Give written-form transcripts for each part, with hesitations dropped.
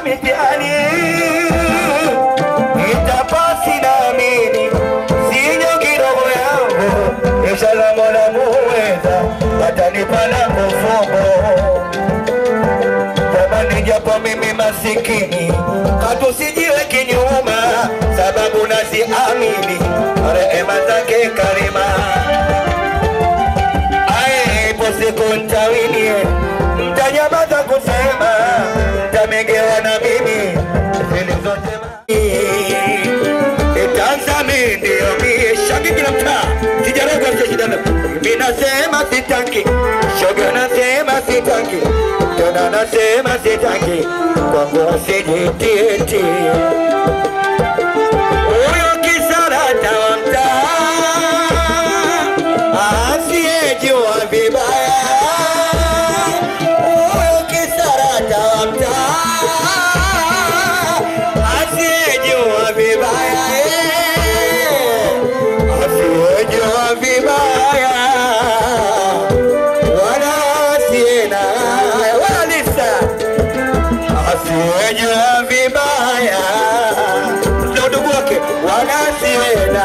mitihani itapasi na mimi sinyo kidogo yangu inshallah Mola muweza atanipa langu fungu jamani japo mimi masikini hatusijiwe kinyuma sababu nasiamini rehema zake karima ipo siku ntawinie mtanyamaza kusema mtamegewa na mimi zilizotema itanzami ndio mie shaki kila mtaa sijarogwa sishidana mimi nasema sitaki shoga nasema sitaki tena nasema sitaki kwangu usijitieti huyo kisarata wa mtaa asiyejua vibaya huyo kisarata wa mtaa asiyejua vibaya asiyejua vibaya wala asiena wala lisa asiyejua vibaya ndio ndugu wake wala asiena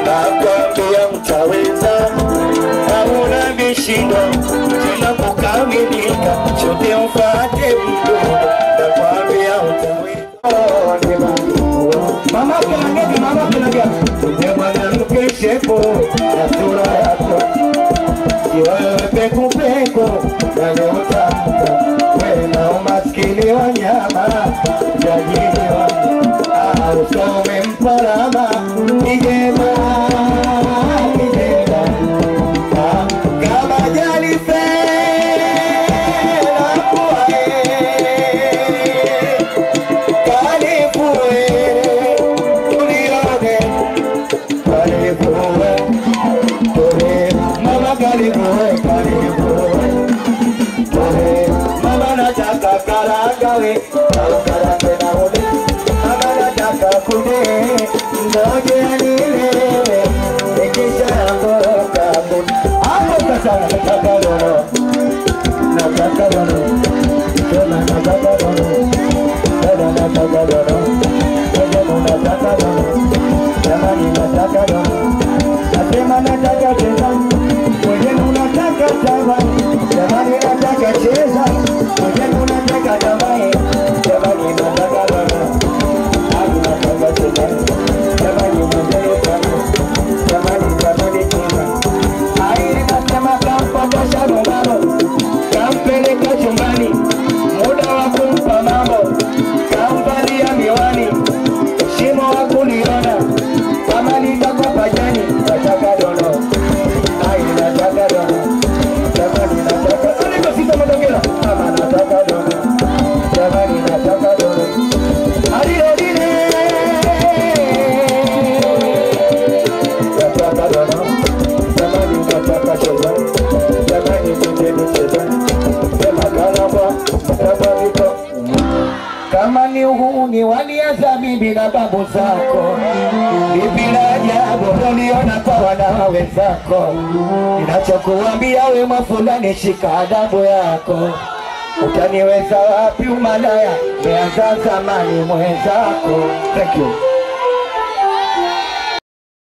nakwambia mtaweza hauna vishindo tena kukamilika chote ufate mtu nakwambia utaweza mama kinagea mwanamke shepo na sura yako siwewe pekupeku naleotamka wena umaskini wa nyama jajini wa usome mparama nijema kama jali fela kuwae kalifuwe tulione kalifuwe tule mama kalifuwe tule mama nataka karagawe karagawe na ule mama nataka kude ndoje nilewe nikisha yangoka kude hapo kasa nataka lolo nataka lolo tena nataka lolo tena nataka lolo tena nataka lolo jamani nataka lolo nasema nataka cheza mwenye unataka cheza jamani nataka cheza mwenye unataka jamani jamani nataka lolo nataka cheza jamani mwenye jamani jamani cheza aile nasema kampata sharumano kampeleka chumbani muda wa kumpa mambo kamvalia miwani shimo wa kuliona kama nitakuwa pajani nataka dono aile nataka dono jamani nataka dono sita madongela kama nataka dono jamani nataka dono alilo dine nataka dono jamani nataka cheza jamani nitende cheza sema kalamba sababiko kama ni uhuni walianza bibi na babu zako bibi la ajabu uliona kwa wana wenzako ninachokuambia we mafulani shika adabu yako utaniweza wapi umalaya meanza zamani mwenzako thank you